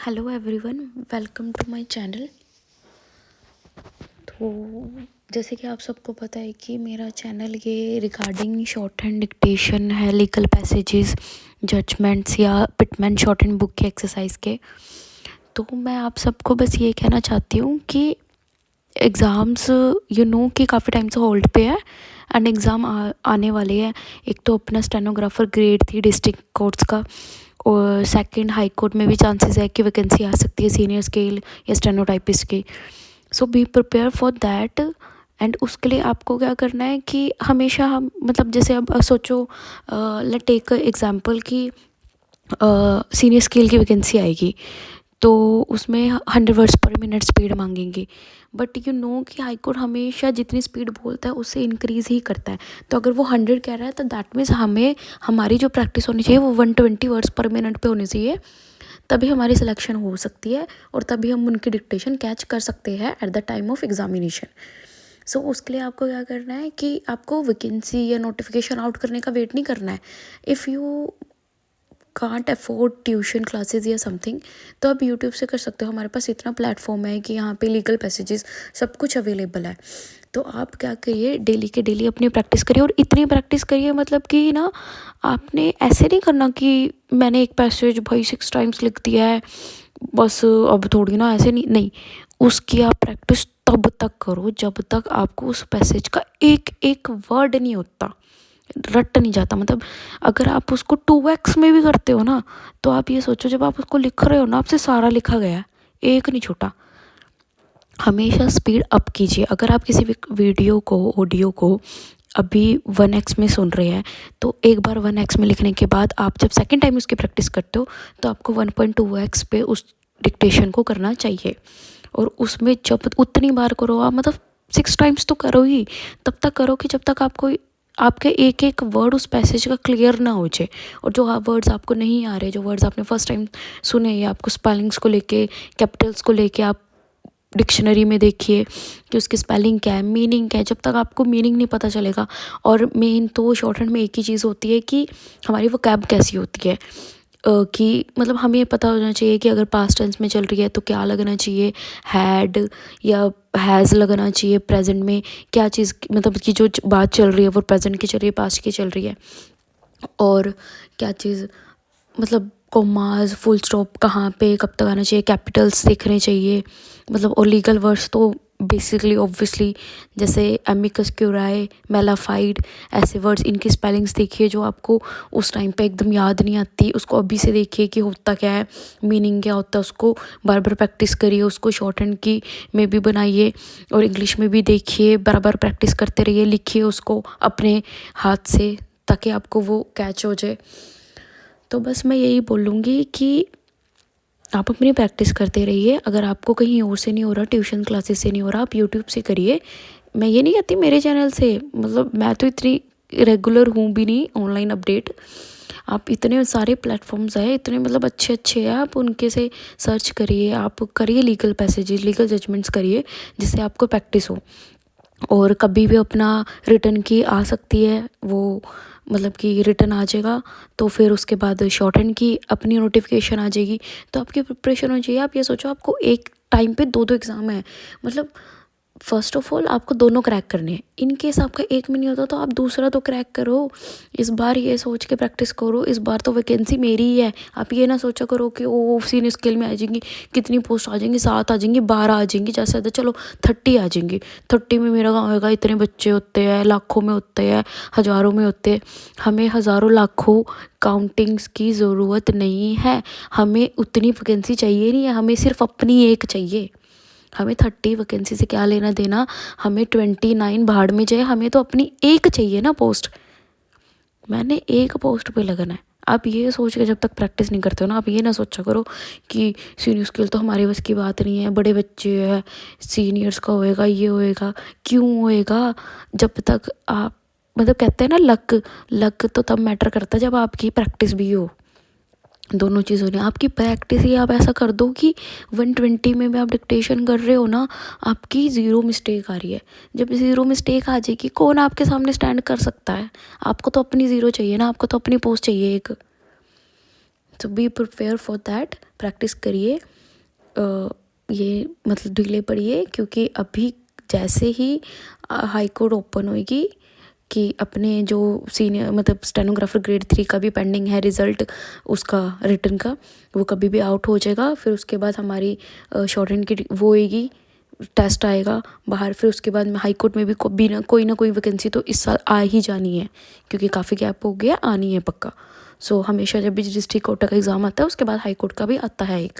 Hello everyone, welcome to my channel. तो जैसे कि आप सबको पता है कि मेरा चैनल ये रिगार्डिंग शॉर्ट हैंड डिक्टेशन है, लीगल पैसेजेस, जजमेंट्स या पिटमैन शॉर्ट हैंड बुक के एक्सरसाइज के। तो मैं आप सबको बस ये कहना चाहती हूँ कि एग्ज़ाम्स कि काफ़ी टाइम से होल्ड पे है एंड एग्ज़ाम आने वाले हैं। एक तो अपना स्टेनोग्राफर ग्रेड 3 डिस्ट्रिक्ट कोर्ट्स का, और सेकंड हाई कोर्ट में भी चांसेस है कि वैकेंसी आ सकती है सीनियर स्केल या स्टेनोटाइपिस्ट की। So be prepare for that. And उसके लिए आपको क्या करना है कि हमेशा हम जैसे अब सोचो, लेट टेक एग्जांपल कि सीनियर स्केल की वैकेंसी आएगी तो उसमें 100 वर्ड्स पर मिनट स्पीड मांगेंगी। बट कि हाई कोर्ट हमेशा जितनी स्पीड बोलता है उससे इंक्रीज़ ही करता है। तो अगर वो 100 कह रहा है तो दैट मीन्स हमारी जो प्रैक्टिस होनी चाहिए वो 120 वर्ड्स पर मिनट पे होनी चाहिए। तभी हमारी सिलेक्शन हो सकती है और तभी हम उनकी डिक्टेशन कैच कर सकते हैं at the time of examination. So उसके लिए आपको क्या करना है कि आपको वैकेंसी या नोटिफिकेशन आउट करने का वेट नहीं करना है। If you can't afford tuition classes या समथिंग तो आप यूट्यूब से कर सकते हो। हमारे पास इतना प्लेटफॉर्म है कि यहाँ पे लीगल पैसेजेस सब कुछ अवेलेबल है। तो आप क्या करिए, डेली के डेली अपनी प्रैक्टिस करिए, और इतनी प्रैक्टिस करिए कि ना आपने ऐसे नहीं करना कि मैंने एक पैसेज भाई 6 टाइम्स लिख दिया है बस अब थोड़ी ना, ऐसे नहीं। उसकी आप प्रैक्टिस तब तक करो जब तक आपको उस पैसेज का एक एक वर्ड नहीं होता, रट नहीं जाता। अगर आप उसको 2x में भी करते हो ना, तो आप ये सोचो जब आप उसको लिख रहे हो ना, आपसे सारा लिखा गया है, एक नहीं छूटा। हमेशा स्पीड अप कीजिए। अगर आप किसी भी वीडियो को, ऑडियो को अभी 1x में सुन रहे हैं तो एक बार 1x में लिखने के बाद आप जब सेकंड टाइम उसकी प्रैक्टिस करते हो तो आपको 1.2x पे उस डिक्टेशन को करना चाहिए। और उसमें जब उतनी बार करो आप, 6 टाइम्स तो करो ही, तब तक करो कि जब तक आपको आपके एक एक वर्ड उस पैसेज का क्लियर ना हो जाए। और जो वर्ड्स आपको नहीं आ रहे, जो वर्ड्स आपने फर्स्ट टाइम सुने, या आपको स्पेलिंग्स को लेके, कैपिटल्स को लेके आप डिक्शनरी में देखिए कि उसकी स्पेलिंग क्या है, मीनिंग क्या है। जब तक आपको मीनिंग नहीं पता चलेगा, और मेन तो शॉर्ट हैंड में एक ही चीज़ होती है कि हमारी वो कैब कैसी होती है, कि हमें पता होना चाहिए कि अगर पास्ट टेंस में चल रही है तो क्या लगना चाहिए, हैड या हैज़ लगना चाहिए। प्रेजेंट में क्या चीज़ कि जो बात चल रही है वो प्रेजेंट की चल रही है, पास्ट की चल रही है। और क्या चीज़ कोमास, फुल स्टॉप कहाँ पे कब तक आना चाहिए, कैपिटल्स देखने चाहिए। और लीगल वर्ड्स तो बेसिकली ऑब्वियसली जैसे एमिकस क्यूराई, मेलाफाइड, ऐसे वर्ड्स, इनकी स्पेलिंग्स देखिए जो आपको उस टाइम पे एकदम याद नहीं आती, उसको अभी से देखिए कि होता क्या है, मीनिंग क्या होता है। उसको बार बार प्रैक्टिस करिए, उसको शॉर्ट हैंड की में भी बनाइए और इंग्लिश में भी देखिए, बार बार प्रैक्टिस करते रहिए, लिखिए उसको अपने हाथ से ताकि आपको वो कैच हो जाए। तो बस मैं यही बोलूँगी कि आप अपनी प्रैक्टिस करते रहिए। अगर आपको कहीं और से नहीं हो रहा, ट्यूशन क्लासेस से नहीं हो रहा, आप यूट्यूब से करिए। मैं ये नहीं कहती मेरे चैनल से, मैं तो इतनी रेगुलर हूँ भी नहीं ऑनलाइन अपडेट। आप इतने सारे प्लेटफॉर्म्स हैं, इतने अच्छे अच्छे हैं, आप उनके से सर्च करिए, आप करिए लीगल पैसेजेस, लीगल जजमेंट्स करिए, जिससे आपको प्रैक्टिस हो। और कभी भी अपना रिटर्न की आ सकती है, वो कि रिटर्न आ जाएगा तो फिर उसके बाद शॉर्ट हैंड की अपनी नोटिफिकेशन आ जाएगी। तो आपकी प्रिपरेशन हो चाहिए। आप ये सोचो आपको एक टाइम पे दो एग्ज़ाम है, फ़र्स्ट ऑफ ऑल आपको दोनों क्रैक करने हैं। इन केस आपका एक में नहीं होता तो आप दूसरा तो क्रैक करो। इस बार ये सोच के प्रैक्टिस करो, इस बार तो वैकेंसी मेरी ही है। आप ये ना सोचा करो कि ओ सीनियर स्केल में आ जाएंगी, कितनी पोस्ट आ जाएंगी, 7 आ जाएंगी, 12 आ जाएंगी, जैसे ज़्यादा चलो 30 आ जाएंगी। 30 में मेरा गाँव होगा, इतने बच्चे होते हैं, लाखों में होते हैं, हज़ारों में होते हैं। हमें हज़ारों लाखों काउंटिंग्स की ज़रूरत नहीं है, हमें उतनी वैकेंसी चाहिए नहीं है, हमें सिर्फ अपनी एक चाहिए। हमें 30 वैकेंसी से क्या लेना देना, हमें 29 भाड़ में जाए, हमें तो अपनी एक चाहिए ना पोस्ट। मैंने एक पोस्ट पे लगना है। आप ये सोच के जब तक प्रैक्टिस नहीं करते हो ना, आप ये ना सोचा करो कि सीनियर स्किल तो हमारे बस की बात नहीं है, बड़े बच्चे हैं, सीनियर्स का होएगा, ये होएगा। क्यों होएगा? जब तक आप कहते हैं ना, लक लक तो तब मैटर करता है जब आपकी प्रैक्टिस भी हो। दोनों चीज़ हो रही है, आपकी प्रैक्टिस ही आप ऐसा कर दो कि 120 में भी आप डिक्टेशन कर रहे हो ना, आपकी ज़ीरो मिस्टेक आ रही है। जब ज़ीरो मिस्टेक आ जाएगी, कौन आपके सामने स्टैंड कर सकता है? आपको तो अपनी ज़ीरो चाहिए ना, आपको तो अपनी पोस्ट चाहिए एक। तो B prepare for that. Practice करिए, ये मतलब ढीले पड़िए, क्योंकि अभी जैसे ही हाई कोर्ट ओपन होएगी कि अपने जो सीनियर मतलब स्टेनोग्राफर ग्रेड 3 का भी पेंडिंग है रिज़ल्ट उसका रिटन का, वो कभी भी आउट हो जाएगा। फिर उसके बाद हमारी शॉर्ट हैंड की वो होएगी, टेस्ट आएगा बाहर। फिर उसके बाद में हाई कोर्ट में भी कोई ना कोई वैकेंसी तो इस साल आ ही जानी है, क्योंकि काफ़ी गैप हो गया, आनी है पक्का। सो हमेशा जब भी डिस्ट्रिक्ट कोर्ट का एग्ज़ाम आता है उसके बाद हाई कोर्ट का भी आता है एक,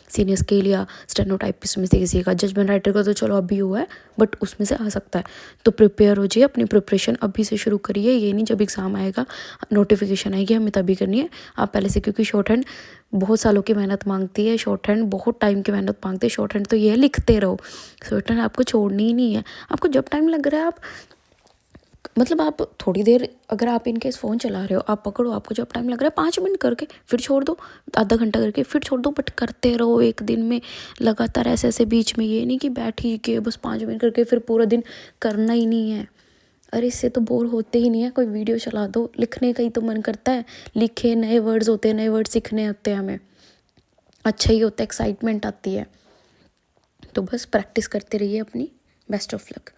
सीनियर स्केल या स्टेनोटाइपिस्ट में से किसी का। जजमेंट राइटर का तो चलो अभी हुआ है, बट उसमें से आ सकता है। तो प्रिपेयर हो जाइए, अपनी प्रिपरेशन अभी से शुरू करिए। ये नहीं जब एग्ज़ाम आएगा, नोटिफिकेशन आएगी हमें तभी करनी है, आप पहले से, क्योंकि शॉर्ट हैंड बहुत सालों की मेहनत मांगती है, शॉर्ट हैंड बहुत टाइम की मेहनत मांगती है। शॉर्ट हैंड तो ये है लिखते रहो, शॉर्ट हैंड आपको छोड़नी ही नहीं है। आपको जब टाइम लग रहा है आप मतलब आप थोड़ी देर, अगर आप इनकेस फ़ोन चला रहे हो, आप पकड़ो, आपको जब टाइम लग रहा है 5 मिनट करके फिर छोड़ दो, आधा घंटा करके फिर छोड़ दो, बट करते रहो एक दिन में लगातार ऐसे ऐसे। बीच में ये नहीं कि बैठ ही के बस 5 मिनट करके फिर पूरा दिन करना ही नहीं है। अरे इससे तो बोर होते ही नहीं है, कोई वीडियो चला दो, लिखने का ही तो मन करता है, लिखे, नए वर्ड्स होते हैं, नए वर्ड सीखने होते हैं हमें, अच्छा ही होता है, एक्साइटमेंट आती है। तो बस प्रैक्टिस करते रहिए अपनी। Best of luck.